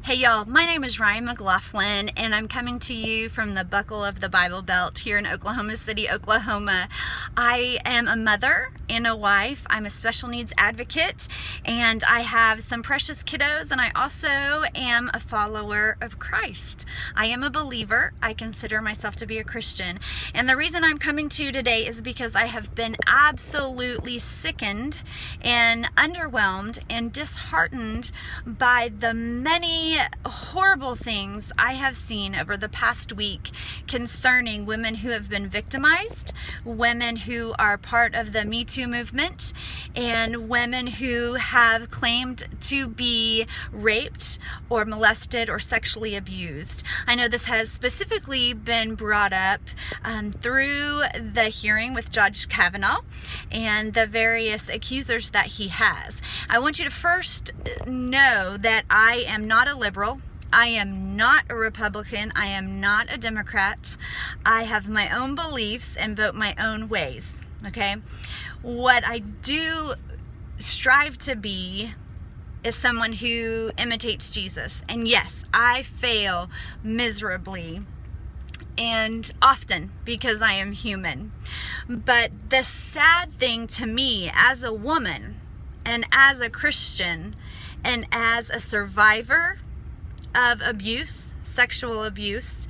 Hey y'all, my name is Ryan McLaughlin and I'm coming to you from the buckle of the Bible Belt here in Oklahoma City, Oklahoma. I am a mother and a wife. I'm a special needs advocate and I have some precious kiddos, and I also am a follower of Christ. I am a believer. I consider myself to be a Christian. And the reason I'm coming to you today is because I have been absolutely sickened and underwhelmed and disheartened by the many horrible things I have seen over the past week concerning women who have been victimized, women who are part of the Me Too movement, and women who have claimed to be raped or molested or sexually abused. I know this has specifically been brought up through the hearing with Judge Kavanaugh and the various accusers that he has. I want you to first know that I am not a liberal. I am not a Republican. I am not a Democrat. I have my own beliefs and vote my own ways, okay? What I do strive to be is someone who imitates Jesus. And yes, I fail miserably and often because I am human. But the sad thing to me as a woman and as a Christian and as a survivor of abuse, sexual abuse,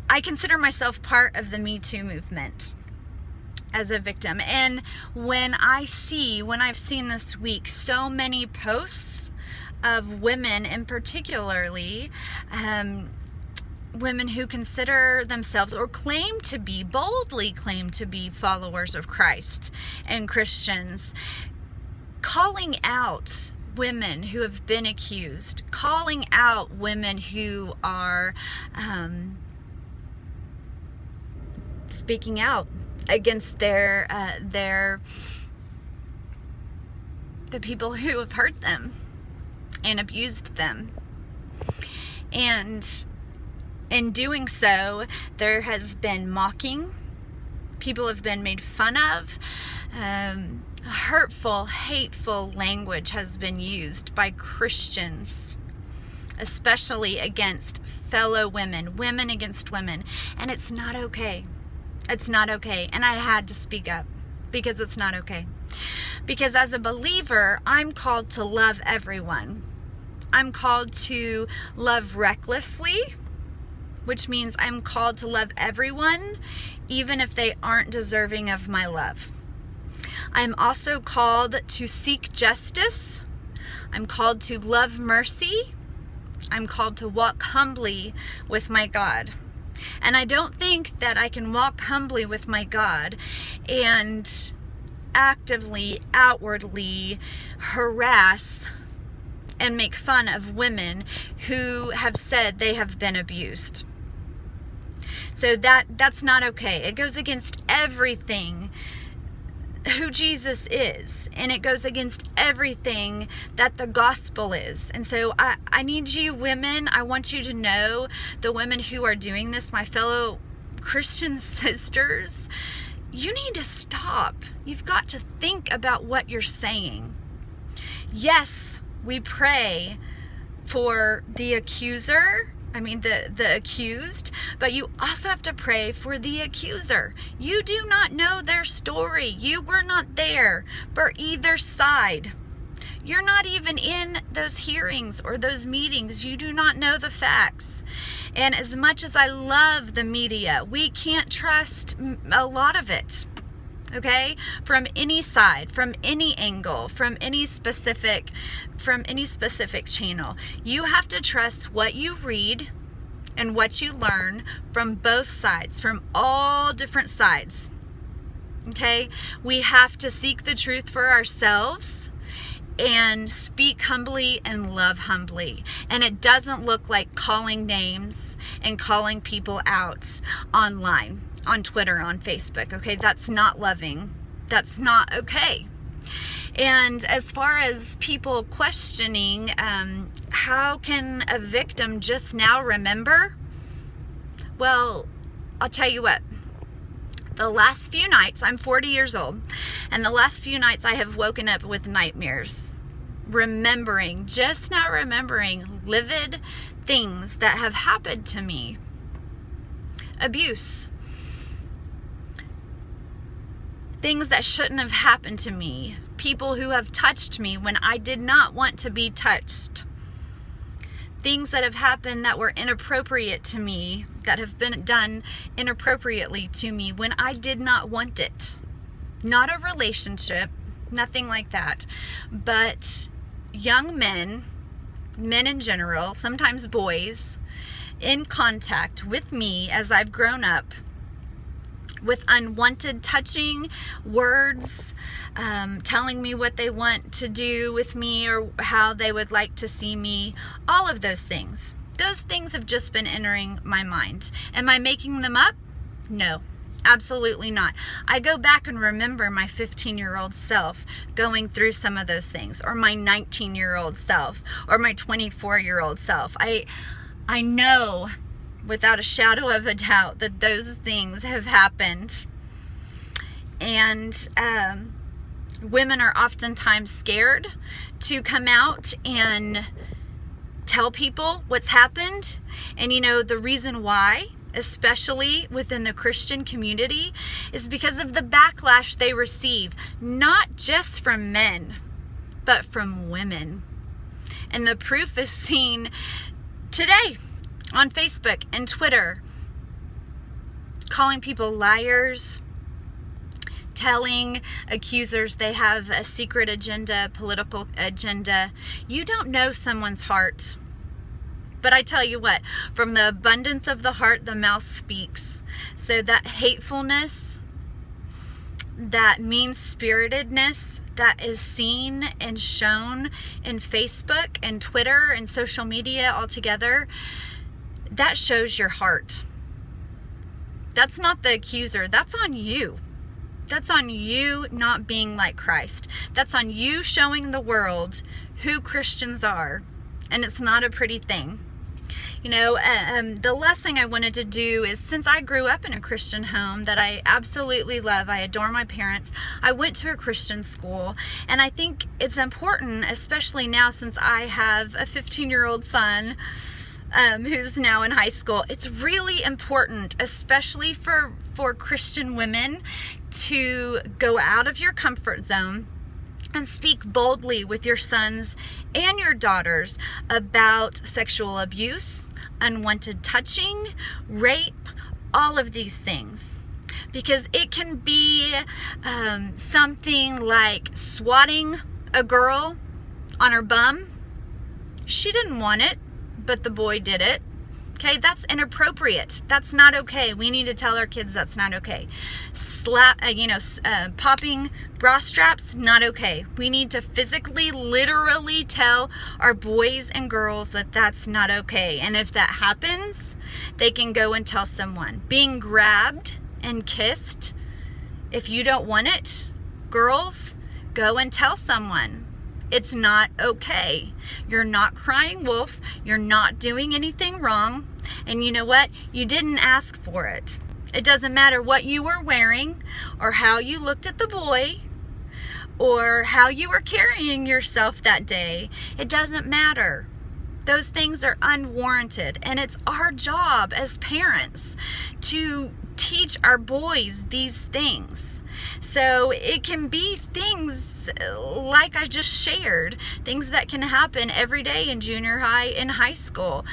I consider myself part of the Me Too movement as a victim. And when I've seen this week so many posts of women, and particularly women who consider themselves or boldly claim to be followers of Christ and Christians, calling out women who have been accused, calling out women who are speaking out against the people who have hurt them and abused them. And in doing so, there has been mocking. People have been made fun of. Hurtful, hateful language has been used by Christians, especially against fellow women, women against women. And it's not okay. It's not okay. And I had to speak up because it's not okay. Because as a believer, I'm called to love everyone. I'm called to love recklessly, which means I'm called to love everyone, even if they aren't deserving of my love. I'm also called to seek justice. I'm called to love mercy. I'm called to walk humbly with my God. And I don't think that I can walk humbly with my God and actively, outwardly harass and make fun of women who have said they have been abused. So that's not okay. It goes against everything who Jesus is, and it goes against everything that the gospel is. And so I need you women, I want you to know, the women who are doing this, my fellow Christian sisters, you need to stop. You've got to think about what you're saying. Yes, we pray for the accuser, the accused, but you also have to pray for the accuser. You do not know their story. You were not there for either side. You're not even in those hearings or those meetings. You do not know the facts. And as much as I love the media, we can't trust a lot of it. Okay, from any side, from any angle, from any specific channel. You have to trust what you read and what you learn from both sides, from all different sides. Okay, we have to seek the truth for ourselves and speak humbly and love humbly. And it doesn't look like calling names and calling people out online, on Twitter, on Facebook, okay? That's not loving. That's not okay. And as far as people questioning, how can a victim just now remember? Well, I'll tell you what. The last few nights, I'm 40 years old, and the last few nights I have woken up with nightmares. remembering, just not remembering, livid things that have happened to me. Abuse. Things that shouldn't have happened to me. People who have touched me when I did not want to be touched. Things that have happened that were inappropriate to me, that have been done inappropriately to me when I did not want it. Not a relationship, nothing like that, but young men in general, sometimes boys, in contact with me as I've grown up, with unwanted touching, words, telling me what they want to do with me or how they would like to see me, all of those things. Those things have just been entering my mind. Am I making them up? No, absolutely not. I go back and remember my 15-year-old self going through some of those things, or my 19-year-old self, or my 24-year-old self. I know without a shadow of a doubt that those things have happened. And women are oftentimes scared to come out and tell people what's happened. And you know, the reason why, especially within the Christian community, is because of the backlash they receive, not just from men, but from women. And the proof is seen today on Facebook and Twitter, calling people liars, telling accusers they have a secret agenda, political agenda. You don't know someone's heart. But I tell you what, from the abundance of the heart, the mouth speaks. So that hatefulness, that mean-spiritedness that is seen and shown in Facebook and Twitter and social media altogether, that shows your heart. That's not the accuser. That's on you. That's on you not being like Christ. That's on you showing the world who Christians are. And it's not a pretty thing. You know, the last thing I wanted to do is, since I grew up in a Christian home that I absolutely love, I adore my parents, I went to a Christian school, and I think it's important, especially now since I have a 15-year-old son who's now in high school, it's really important, especially for Christian women, to go out of your comfort zone and speak boldly with your sons and your daughters about sexual abuse, unwanted touching, rape, all of these things. Because it can be something like swatting a girl on her bum. She didn't want it, but the boy did it. Okay, that's inappropriate. That's not okay. We need to tell our kids that's not okay. Popping bra straps, not okay. We need to physically, literally tell our boys and girls that that's not okay. And if that happens, they can go and tell someone. Being grabbed and kissed, if you don't want it, girls, go and tell someone. It's not okay. You're not crying wolf. You're not doing anything wrong. And you know what? You didn't ask for it. It doesn't matter what you were wearing, or how you looked at the boy, or how you were carrying yourself that day. It doesn't matter. Those things are unwarranted. And it's our job as parents to teach our boys these things. So it can be things like I just shared, things that can happen every day in junior high and high school.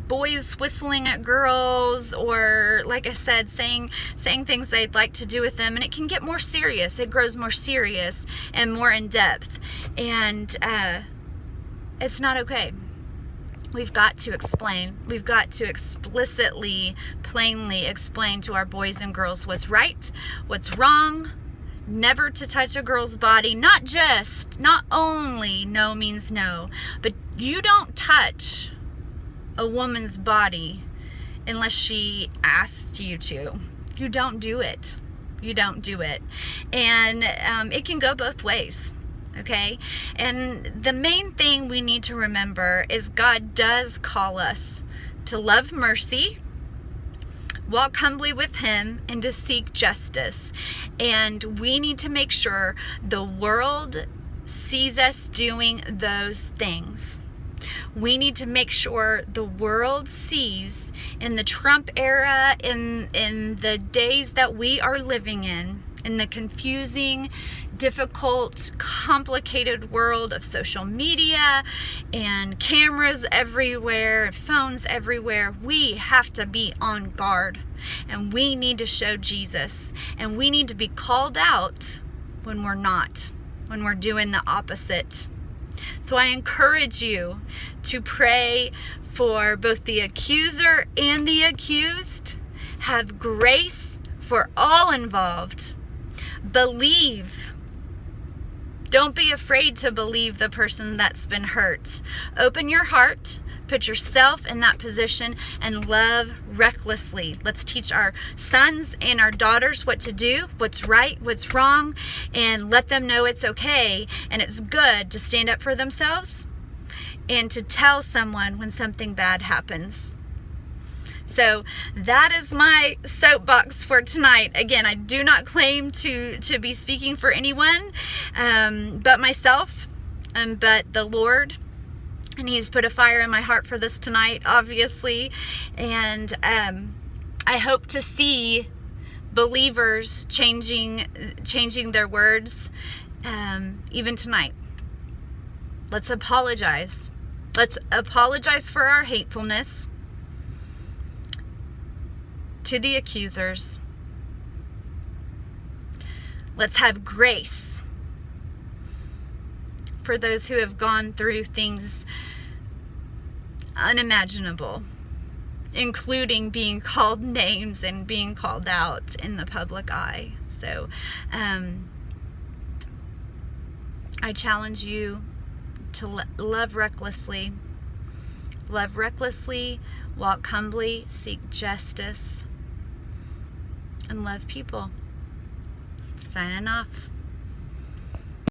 Boys whistling at girls, or like I said, saying things they'd like to do with them, and it can get more serious. It grows more serious and more in depth, and it's not okay. We've got to explain. We've got to explicitly, plainly explain to our boys and girls what's right, what's wrong. Never to touch a girl's body. Not only no means no, but you don't touch a woman's body unless she asks you to. You don't do it. You don't do it. And it can go both ways. Okay? And the main thing we need to remember is God does call us to love mercy, walk humbly with Him, and to seek justice. And we need to make sure the world sees us doing those things. We need to make sure the world sees, in the Trump era, in the days that we are living in the confusing, difficult, complicated world of social media and cameras everywhere, phones everywhere, we have to be on guard, and we need to show Jesus, and we need to be called out when we're not, when we're doing the opposite. So I encourage you to pray for both the accuser and the accused. Have grace for all involved. Believe. Don't be afraid to believe the person that's been hurt. Open your heart, put yourself in that position, and love recklessly. Let's teach our sons and our daughters what to do, what's right, what's wrong, and let them know it's okay and it's good to stand up for themselves and to tell someone when something bad happens. So that is my soapbox for tonight. Again, I do not claim to be speaking for anyone but myself, but the Lord. And He's put a fire in my heart for this tonight, obviously. And I hope to see believers changing their words even tonight. Let's apologize. Let's apologize for our hatefulness to the accusers. Let's have grace for those who have gone through things unimaginable, including being called names and being called out in the public eye. So I challenge you to love recklessly, walk humbly, seek justice, and love people. Signing off.